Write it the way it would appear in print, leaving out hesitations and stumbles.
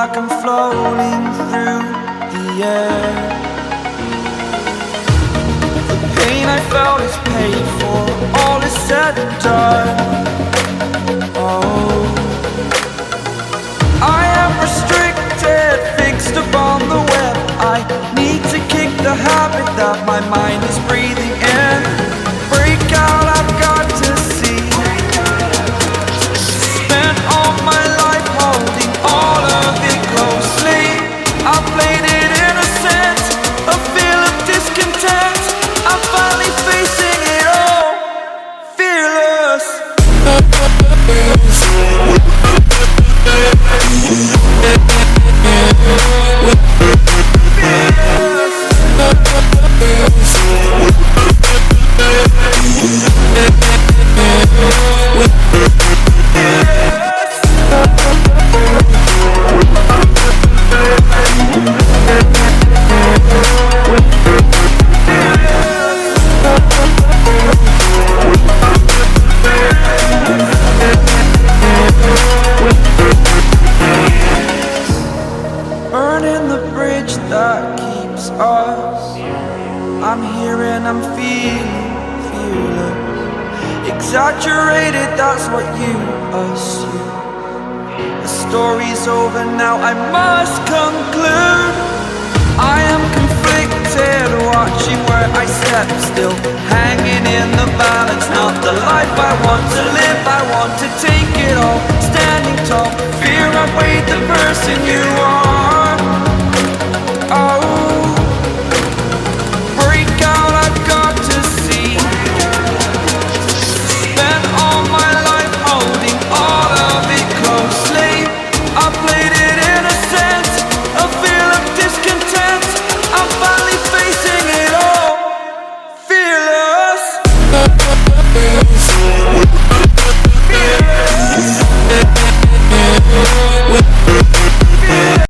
like I'm floating through the air. The pain I felt is paid for, all is said and done. Oh, I am restricted, fixed upon the web. I need to kick the habit that my mind is breathing in. Break out, I've got to see. Spent all my life holding all of it closely. I played it innocent, a feel of discontent. I'm finally facing it all, fearless. Burning the bridge that keeps us. I'm here and I'm feeling fearless. Exaggerated, that's what you assume. The story's over now, I must conclude. I am conflicted, watching where I step still, hanging in the balance. Not the life I want to live, I want to take it all. Standing tall, fear outweighed the person you are.